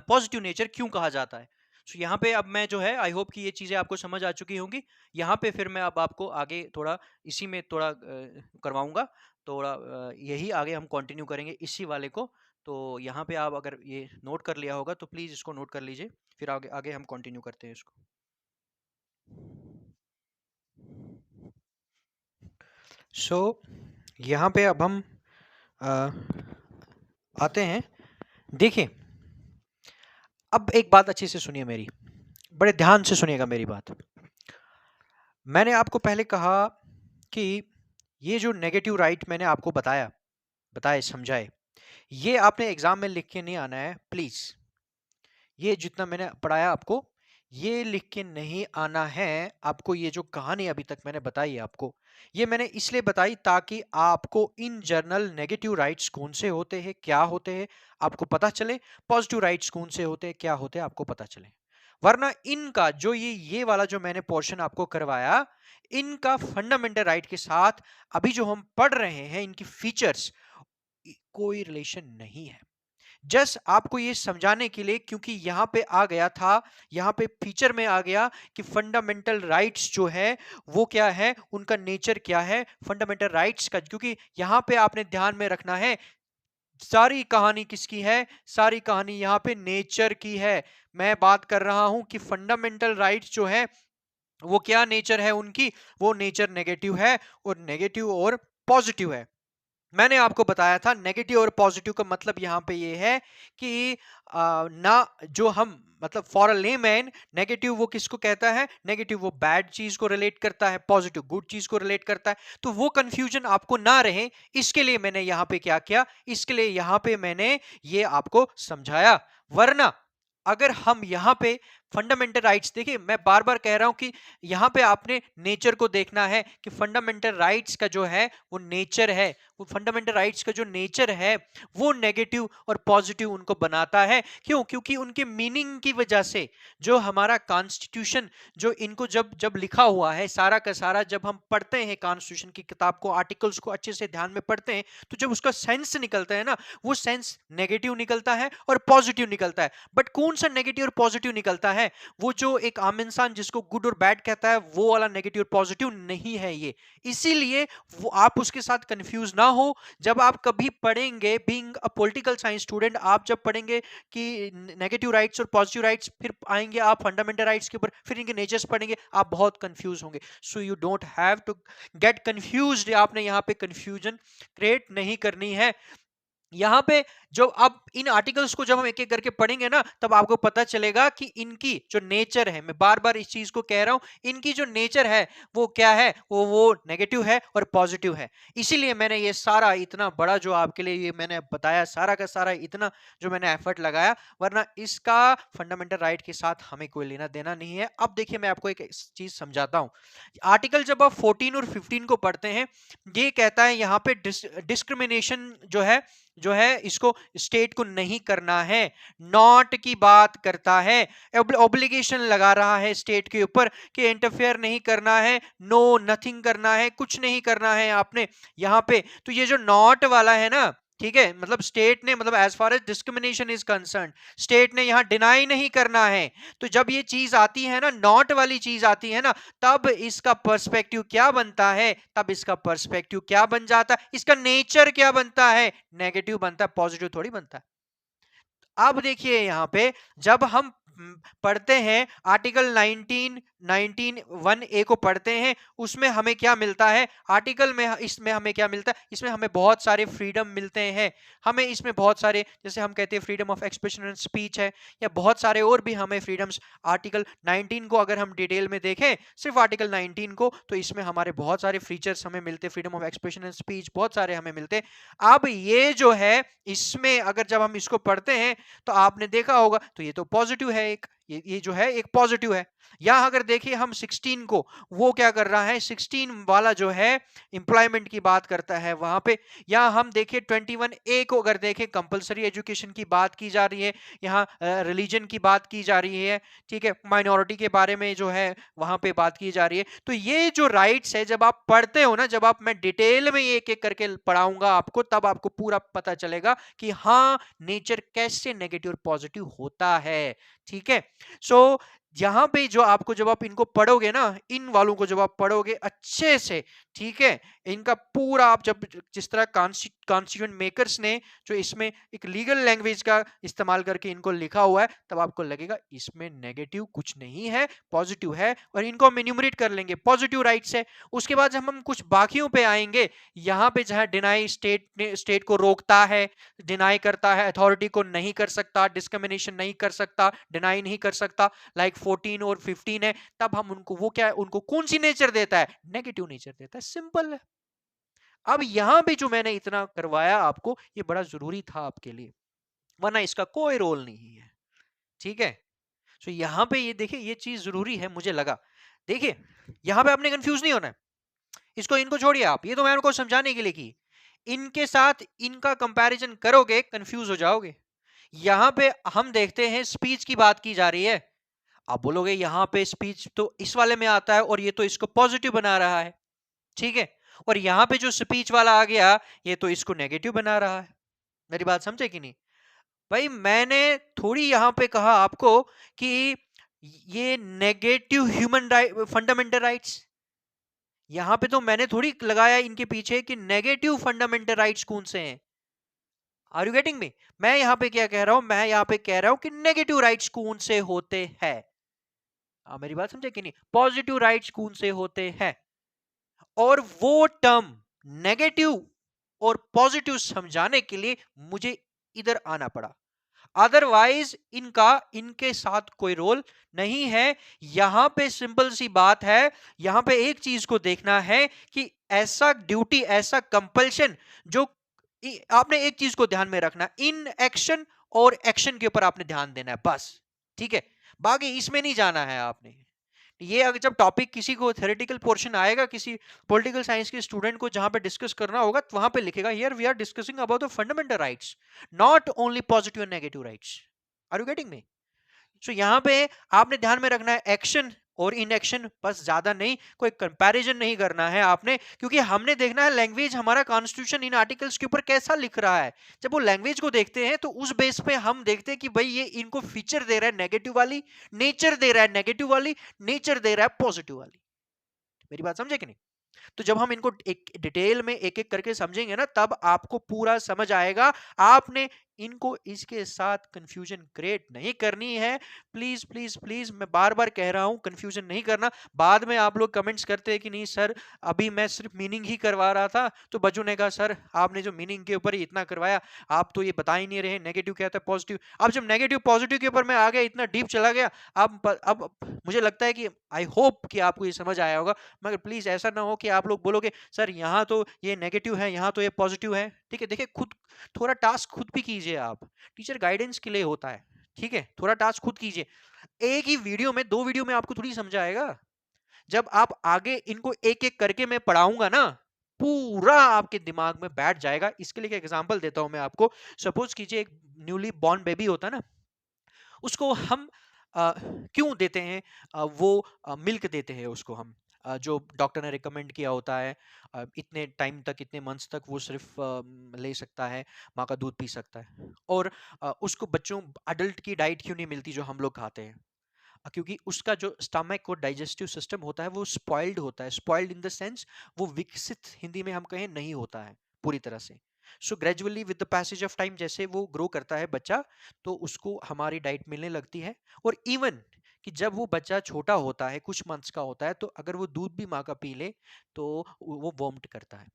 positive nature, क्यों कहा जाता है। सो यहाँ पे अब मैं जो है आई होप कि ये चीज़ें आपको समझ आ चुकी होंगी। यहाँ पे फिर मैं अब आपको आगे थोड़ा इसी में थोड़ा करवाऊंगा, थोड़ा यही आगे हम कंटिन्यू करेंगे इसी वाले को। तो यहाँ पे आप अगर ये नोट कर लिया होगा तो प्लीज़ इसको नोट कर लीजिए, फिर आगे आगे हम कंटिन्यू करते हैं इसको। सो यहाँ पे अब हम आते हैं। देखिए, अब एक बात अच्छे से सुनिए मेरी, बड़े ध्यान से सुनिएगा मेरी बात। मैंने आपको पहले कहा कि ये जो नेगेटिव राइट मैंने आपको बताए समझाए, ये आपने एग्जाम में लिख के नहीं आना है प्लीज। ये जितना मैंने पढ़ाया आपको, ये लिख के नहीं आना है आपको। ये जो कहानी अभी तक मैंने बताई है आपको, ये मैंने इसलिए बताई ताकि आपको इन जनरल नेगेटिव राइट्स कौन से होते हैं, क्या होते हैं, आपको पता चले। पॉजिटिव राइट्स कौन से होते हैं, क्या होते हैं, आपको पता चले। वरना इनका जो ये वाला जो मैंने पोर्शन आपको करवाया, इनका फंडामेंटल राइट के साथ अभी जो हम पढ़ रहे हैं, इनकी फीचर्स कोई रिलेशन नहीं है। जस्ट आपको ये समझाने के लिए, क्योंकि यहां पे आ गया था, यहां पे फीचर में आ गया कि फंडामेंटल राइट्स जो है वो क्या है, उनका नेचर क्या है फंडामेंटल राइट्स का। क्योंकि यहां पे आपने ध्यान में रखना है, सारी कहानी किसकी है? सारी कहानी यहां पे नेचर की है। मैं बात कर रहा हूं कि फंडामेंटल राइट्स जो है वो क्या नेचर है उनकी, वो नेचर नेगेटिव है और नेगेटिव और पॉजिटिव है। मैंने आपको बताया था नेगेटिव और पॉजिटिव का मतलब यहाँ पे ये है कि ना जो हम मतलब फॉर अ लेमैन, नेगेटिव वो किसको कहता है? नेगेटिव वो बैड चीज को रिलेट करता है, पॉजिटिव गुड चीज को रिलेट करता है। तो वो कंफ्यूजन आपको ना रहे, इसके लिए मैंने यहाँ पे क्या किया, इसके लिए यहाँ पे मैंने ये आपको समझाया। वरना अगर हम यहाँ पे फंडामेंटल राइट्स, देखिए मैं बार बार कह रहा हूं कि यहां पे आपने नेचर को देखना है कि फंडामेंटल राइट्स का जो है वो नेचर है, वो फंडामेंटल राइट्स का जो नेचर है वो नेगेटिव और पॉजिटिव उनको बनाता है। क्यों? क्योंकि उनके मीनिंग की वजह से जो हमारा कॉन्स्टिट्यूशन, जो इनको जब जब लिखा हुआ है सारा का सारा, जब हम पढ़ते हैं कॉन्स्टिट्यूशन की किताब को, आर्टिकल्स को अच्छे से ध्यान में पढ़ते हैं, तो जब उसका सेंस निकलता है ना, वो सेंस नेगेटिव निकलता है और पॉजिटिव निकलता है। बट कौन सा नेगेटिव और पॉजिटिव निकलता है? वो जो एक आम इंसान जिसको गुड और बैड कहता है, वो वाला नेगेटिव और पॉजिटिव नहीं है ये। इसीलिए वो आप उसके साथ कंफ्यूज ना हो। जब आप कभी पढ़ेंगे, being a political science student, आप जब पढ़ेंगे कि नेगेटिव राइट्स और पॉजिटिव राइट्स, फिर आएंगे आप फंडामेंटल राइट्स के ऊपर, फिर इनके नेचर्स पढ़ेंगे, आप बहुत कंफ्यूज होंगे। So you don't have to get confused. आपने यहाँ पे कंफ्यूजन क्रिएट नहीं करनी है। यहाँ पे जो अब इन आर्टिकल्स को जब हम एक एक करके पढ़ेंगे ना, तब आपको पता चलेगा कि इनकी जो नेचर है, मैं बार बार इस चीज को कह रहा हूं, इनकी जो नेचर है वो क्या है, वो नेगेटिव है और पॉजिटिव है। इसीलिए मैंने ये सारा इतना बड़ा जो आपके लिए ये मैंने बताया, सारा का सारा इतना जो मैंने एफर्ट लगाया, वरना इसका फंडामेंटल राइट के साथ हमें कोई लेना देना नहीं है। अब देखिए मैं आपको एक चीज समझाता हूं। आर्टिकल जब आप 14 और 15 को पढ़ते हैं, ये कहता है यहाँ पे डिस्क्रिमिनेशन जो है इसको स्टेट को नहीं करना है, नॉट की बात करता है, ऑब्लिगेशन लगा रहा है स्टेट के ऊपर कि इंटरफेयर नहीं करना है, नो नथिंग करना है, कुछ नहीं करना है आपने यहाँ पे। तो ये जो नॉट वाला है ना, ठीक है, मतलब स्टेट ने, मतलब as far as discrimination is concern, state ने यहाँ डिनाई नहीं करना है। तो जब ये चीज आती है ना, नॉट वाली चीज आती है ना, तब इसका पर्सपेक्टिव क्या बनता है, तब इसका पर्सपेक्टिव क्या बन जाता है, इसका नेचर क्या बनता है, नेगेटिव बनता है, पॉजिटिव थोड़ी बनता है। अब देखिए यहां पे जब हम पढ़ते हैं आर्टिकल 19 1 ए को पढ़ते हैं, उसमें हमें क्या मिलता है, आर्टिकल में इसमें हमें क्या मिलता है, इसमें हमें बहुत सारे फ्रीडम मिलते हैं। हमें इसमें बहुत सारे, जैसे हम कहते हैं freedom of expression and speech है, या बहुत सारे और भी हमें फ्रीडम्स। आर्टिकल 19 को अगर हम डिटेल में देखें, सिर्फ आर्टिकल 19 को, तो इसमें हमारे बहुत सारे फीचर्स हमें मिलते, freedom of expression and speech बहुत सारे हमें मिलते। अब ये जो है, इसमें अगर जब हम इसको पढ़ते हैं तो आपने देखा होगा, तो ये तो पॉजिटिव है एक, ये जो है एक पॉजिटिव है। यहां अगर देखिए हम 16 को, वो क्या कर रहा है, 16 वाला जो है एम्प्लॉयमेंट की बात करता है वहां पे। यहां हम देखिए 21 ए को अगर देखें, कंपलसरी एजुकेशन की बात की जा रही है, यहाँ रिलीजन की बात की जा रही है, ठीक है, माइनॉरिटी के बारे में जो है वहां पे बात की जा रही है। तो ये जो राइट्स है, जब आप पढ़ते हो ना, जब आप, मैं डिटेल में एक एक करके पढ़ाऊंगा आपको, तब आपको पूरा पता चलेगा कि हाँ नेचर कैसे नेगेटिव और पॉजिटिव होता है। ठीक है, सो यहां पे जो आपको, जब आप इनको पढ़ोगे ना, इन वालों को जब आप पढ़ोगे अच्छे से, ठीक है, इनका पूरा आप जब, जिस तरह कॉन्स्टिट्यूएंट मेकर्स ने जो इसमें एक लीगल लैंग्वेज का इस्तेमाल करके इनको लिखा हुआ है, तब आपको लगेगा इसमें नेगेटिव कुछ नहीं है, पॉजिटिव है, और इनको हम एन्यूमरेट कर लेंगे, पॉजिटिव राइट्स है। उसके बाद जब हम कुछ बाकियों पे आएंगे, यहाँ पे जहां डिनाई स्टेट को रोकता है, डिनाई करता है, अथॉरिटी को नहीं कर सकता, डिस्क्रिमिनेशन नहीं कर सकता, डिनाई नहीं कर सकता, लाइक 14 और 15 है, तब हम उनको, वो क्या है, उनको कौन सी नेचर देता है, नेगेटिव नेचर देता है, सिंपल है। अब यहां पे जो मैंने इतना करवाया आपको, ये बड़ा जरूरी था आपके लिए, वरना इसका कोई रोल नहीं है। ठीक है, तो यहां पे ये देखिए, ये चीज जरूरी है मुझे लगा। देखिए यहां पे आपने कंफ्यूज नहीं होना है, इसको, इनको छोड़िए आप, ये तो मैं उनको समझाने के लिए की, इनके साथ इनका कंपैरिजन करोगे कंफ्यूज हो जाओगे। यहां पे हम देखते हैं स्पीच की बात की जा रही है, आप बोलोगे यहां पे स्पीच तो इस वाले में आता है और ये तो इसको पॉजिटिव बना रहा है, ठीक है, और यहां पे जो स्पीच वाला आ गया, ये तो इसको नेगेटिव बना रहा है। मेरी बात समझे कि नहीं? भाई मैंने थोड़ी यहां पे कहा आपको कि ये negative human right, fundamental rights, यहां पे तो मैंने थोड़ी लगाया इनके पीछे कि नेगेटिव फंडामेंटल राइट्स कौन से हैं। Are you getting me? मैं यहां पे क्या कह रहा हूं, मैं यहां पे कह रहा हूं कि नेगेटिव राइट्स कौन से होते हैं। मेरी बात समझे कि नहीं, पॉजिटिव राइट्स कौन से होते हैं। और वो टर्म नेगेटिव और पॉजिटिव समझाने के लिए मुझे इधर आना पड़ा, अदरवाइज इनका इनके साथ कोई रोल नहीं है। यहां पे सिंपल सी बात है, यहां पे एक चीज को देखना है कि ऐसा ड्यूटी, ऐसा कंपल्शन, जो आपने एक चीज को ध्यान में रखना, इन एक्शन और एक्शन के ऊपर आपने ध्यान देना है बस। ठीक है, बाकी इसमें नहीं जाना है आपने। ये अगर जब टॉपिक किसी को थ्योरेटिकल पोर्शन आएगा किसी पॉलिटिकल साइंस के स्टूडेंट को जहां पे डिस्कस करना होगा तो वहां पे लिखेगा here we are discussing about the fundamental rights, not only positive and negative rights. Are you getting me? So यहाँ पे आपने ध्यान में रखना है एक्शन और इनएक्शन, बस ज्यादा नहीं, कोई कंपैरिजन नहीं करना है आपने, क्योंकि हमने देखना है लैंग्वेज हमारा कॉन्स्टिट्यूशन इन आर्टिकल्स के ऊपर कैसा लिख रहा है। जब वो लैंग्वेज को देखते हैं तो उस बेस पे हम देखते हैं कि भाई ये इनको फीचर दे रहा है नेगेटिव वाली, नेचर दे रहा है नेगेटिव वाली, नेचर दे रहा है पॉजिटिव वाली। मेरी बात समझे कि नहीं? तो जब हम इनको एक डिटेल में एक एक करके समझेंगे ना तब आपको पूरा समझ आएगा। आपने इनको इसके साथ कंफ्यूजन क्रिएट नहीं करनी है। प्लीज प्लीज प्लीज मैं बार बार कह रहा हूं कंफ्यूजन नहीं करना। बाद में आप लोग कमेंट्स करते हैं कि नहीं सर अभी मैं सिर्फ मीनिंग ही करवा रहा था, तो बच्चों ने कहा सर आपने जो मीनिंग के ऊपर ही इतना करवाया आप तो ये बता ही नहीं रहे नेगेटिव क्या था पॉजिटिव। अब जब नेगेटिव पॉजिटिव के ऊपर मैं आ गया इतना डीप चला गया, अब मुझे लगता है कि आई होप कि आपको ये समझ आया होगा। मगर प्लीज ऐसा ना हो कि आप लोग बोलोगे सर यहाँ तो ये नेगेटिव है यहाँ तो ये पॉजिटिव है। ठीक है, देखिए खुद थोड़ा टास्क खुद भी कीजिए आप, टीचर गाइडेंस के लिए होता है। ठीक है, थोड़ा टास्क खुद कीजिए। एक ही वीडियो में दो वीडियो में आपको थोड़ी समझाएगा। जब आप आगे इनको एक एक करके मैं पढ़ाऊंगा ना पूरा आपके दिमाग में बैठ जाएगा। इसके लिए एक एग्जांपल देता हूं मैं आपको। सपोज कीजिए एक न्यूली बॉर्न बेबी होता है ना, उसको हम क्यों देते हैं, वो मिल्क देते हैं उसको हम, जो डॉक्टर ने रिकमेंड किया होता है, इतने टाइम तक इतने मंथ्स तक वो सिर्फ ले सकता है, माँ का दूध पी सकता है। और उसको बच्चों अडल्ट की डाइट क्यों नहीं मिलती जो हम लोग खाते हैं? क्योंकि उसका जो स्टमक और डाइजेस्टिव सिस्टम होता है वो स्पॉइल्ड होता है। स्पॉइल्ड इन द सेंस वो विकसित हिंदी में हम कहें नहीं होता है पूरी तरह से। So gradually with the passage of time जैसे वो ग्रो करता है बच्चा, तो उसको हमारी डाइट मिलने लगती है। और इवन कि जब वो बच्चा छोटा होता है कुछ मंथ्स का होता है तो अगर वो दूध भी माँ का पी ले तो वो वॉमिट करता है।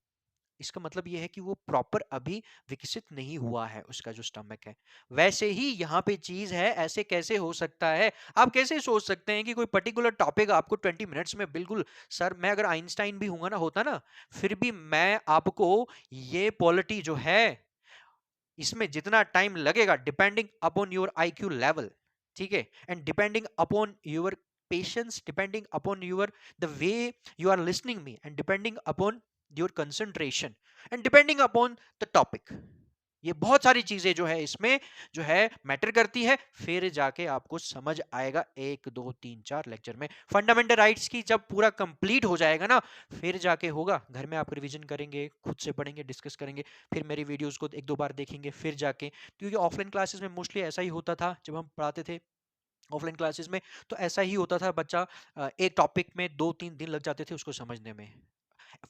इसका मतलब ये है कि वो प्रॉपर अभी विकसित नहीं हुआ है उसका जो स्टमक है। वैसे ही यहाँ पे चीज है, ऐसे कैसे हो सकता है? आप कैसे सोच सकते हैं कि कोई पर्टिकुलर टॉपिक आपको 20 मिनट्स में बिल्कुल, सर मैं अगर आइंस्टाइन भी हूंगा ना होता ना, फिर भी मैं आपको ये पॉलिटी जो है इसमें जितना टाइम लगेगा depending upon your IQ level, ठीक है, and depending upon your patience, depending upon your the way you are listening me, and depending upon your concentration, and depending upon the topic. ये बहुत सारी चीजें जो है इसमें जो है मैटर करती है। फिर जाके आपको समझ आएगा 1 2 3 4 लेक्चर में। फंडामेंटल राइट्स की जब पूरा कंप्लीट हो जाएगा ना फिर जाके होगा, घर में आप रिवीजन करेंगे, खुद से पढ़ेंगे, डिस्कस करेंगे, फिर मेरी वीडियोस को 1 2 बार देखेंगे फिर जाके। क्योंकि ऑफलाइन क्लासेस में मोस्टली ऐसा ही होता था जब हम पढ़ाते थे ऑफलाइन क्लासेस में, तो ऐसा ही होता था बच्चा एक टॉपिक में 2 3 दिन लग जाते थे उसको समझने में।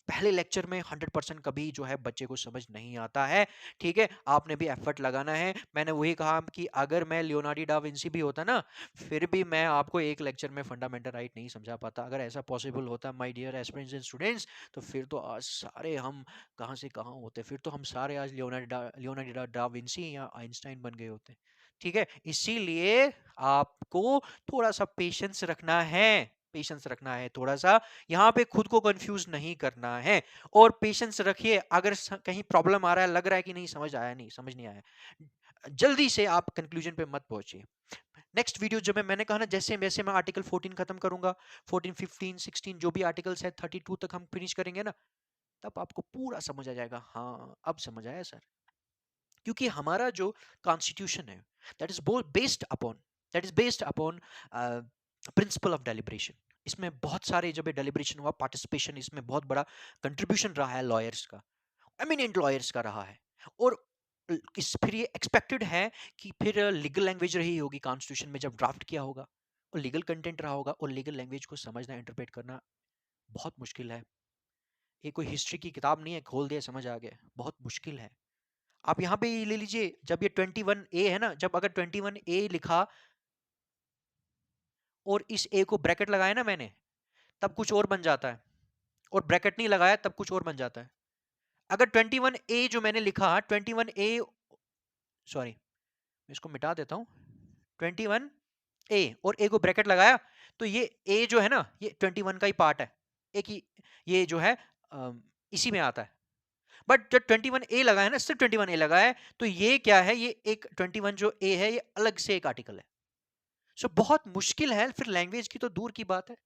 पहले लेक्चर में 100% कभी जो है बच्चे को समझ नहीं आता है। ठीक है, आपने भी एफर्ट लगाना है। मैंने वही कहा कि अगर मैं लियोनार्डो डा विंसी भी होता ना फिर भी मैं आपको एक लेक्चर में फंडामेंटल राइट नहीं समझा पाता। अगर ऐसा पॉसिबल होता my dear aspirants and students तो फिर तो आज सारे हम कहाँ से कहाँ होते, फिर तो हम सारे आज लियोनार्डो डा विंसी या आइंस्टाइन बन गए होते। ठीक है, इसीलिए आपको थोड़ा सा पेशेंस रखना है, पेशेंस रखना है थोड़ा सा। यहाँ पे खुद को कंफ्यूज नहीं करना है और पेशेंस रखिए। अगर कहीं प्रॉब्लम आ रहा है, लग रहा है कि नहीं समझ आया, नहीं समझ नहीं आया, जल्दी से आप कंक्लूजन पे मत पहुंचिए। नेक्स्ट वीडियो जब मैंने कहा ना जैसे वैसे मैं आर्टिकल 14 खत्म करूंगा, 14 15 16 जो भी आर्टिकल्स है 32 तक हम फिनिश करेंगे ना, तब आपको पूरा समझ आ जाएगा। हाँ अब समझ आया सर। क्योंकि हमारा जो कॉन्स्टिट्यूशन है that is based upon principle of deliberation. इसमें बहुत सारे जब डेलिब्रेशन हुआ पार्टिसिपेशन, इसमें बहुत बड़ा कंट्रीब्यूशन रहा है लॉयर्स का, एमिनेंट लॉयर्स का रहा है। और इस फिर ये एक्सपेक्टेड है कि फिर लीगल लैंग्वेज रही होगी कॉन्स्टिट्यूशन में जब ड्राफ्ट किया होगा, और लीगल कंटेंट रहा होगा, और लीगल लैंग्वेज को समझना इंटरप्रेट करना बहुत मुश्किल है। ये कोई हिस्ट्री की किताब नहीं है खोल दिया समझ आ गया, बहुत मुश्किल है। आप यहाँ पे ले लीजिए, जब ये 21A है ना, जब अगर 21A लिखा और इस ए को ब्रैकेट लगाया ना मैंने, तब कुछ और बन जाता है, और ब्रैकेट नहीं लगाया तब कुछ और बन जाता है। अगर 21A जो मैंने लिखा 21A, सॉरी मैं इसको मिटा देता हूँ, 21A और ए को ब्रैकेट लगाया तो ये ए जो है ना ये 21 का ही पार्ट है, एक ही ये जो है इसी में आता है। बट जब 21A लगा है ना, सिर्फ 21A लगा है, तो ये क्या है, ये एक 21 जो ए है ये अलग से एक आर्टिकल है। सो बहुत मुश्किल है, फिर लैंग्वेज की तो दूर की बात है।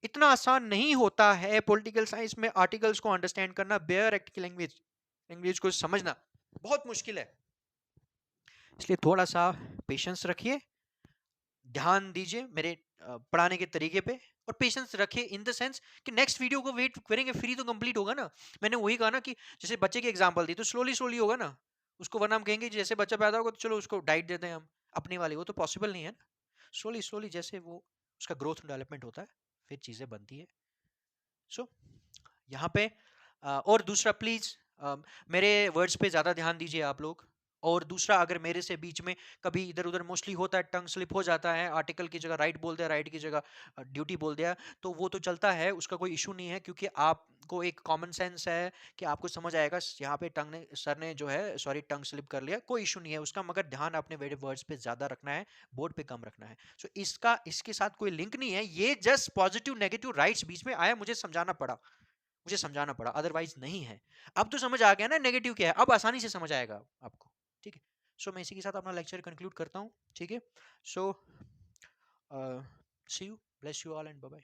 इतना आसान नहीं होता है पॉलिटिकल साइंस में आर्टिकल्स को अंडरस्टैंड करना, बेयर एक्ट की लैंग्वेज लैंग्वेज को समझना बहुत मुश्किल है। इसलिए थोड़ा सा पेशेंस रखिए, ध्यान दीजिए मेरे पढ़ाने के तरीके पे, और पेशेंस रखिए इन द सेंस कि नेक्स्ट वीडियो को वेट करेंगे, फ्री तो कंप्लीट होगा ना। मैंने वही कहा ना कि जैसे बच्चे की एग्जांपल दी, तो स्लोली स्लोली होगा ना उसको, वरना हम कहेंगे कि जैसे बच्चा पैदा होगा तो चलो उसको डाइट देते हैं हम अपनी वाली, वो तो पॉसिबल नहीं है ना। स्लोली स्लोली जैसे वो उसका ग्रोथ डेवलपमेंट होता है, फिर चीजें बनती है। सो यहाँ पे और दूसरा प्लीज मेरे वर्ड्स पे ज्यादा ध्यान दीजिए आप लोग। और दूसरा, अगर मेरे से बीच में कभी इधर उधर मोस्टली होता है, टंग स्लिप हो जाता है, आर्टिकल की जगह राइट बोल दिया, राइट की जगह ड्यूटी बोल दिया, तो वो तो चलता है, उसका कोई इशू नहीं है, क्योंकि आपको एक कॉमन सेंस है कि आपको समझ आएगा यहाँ पे टंग ने सर ने जो है सॉरी टंग स्लिप कर लिया, कोई इशू नहीं है उसका, मगर ध्यान अपने वर्ड्स पे ज्यादा रखना है, बोर्ड पे कम रखना है। सो इसका इसके साथ कोई लिंक नहीं है, ये जस्ट पॉजिटिव नेगेटिव राइट्स बीच में आया, मुझे समझाना पड़ा, अदरवाइज नहीं है। अब तो समझ आ गया ना नेगेटिव क्या है, अब आसानी से समझ आएगा आपको। ठीक है। सो मैं इसी के साथ अपना लेक्चर कंक्लूड करता हूँ। ठीक है। So see you, bless you all and bye bye.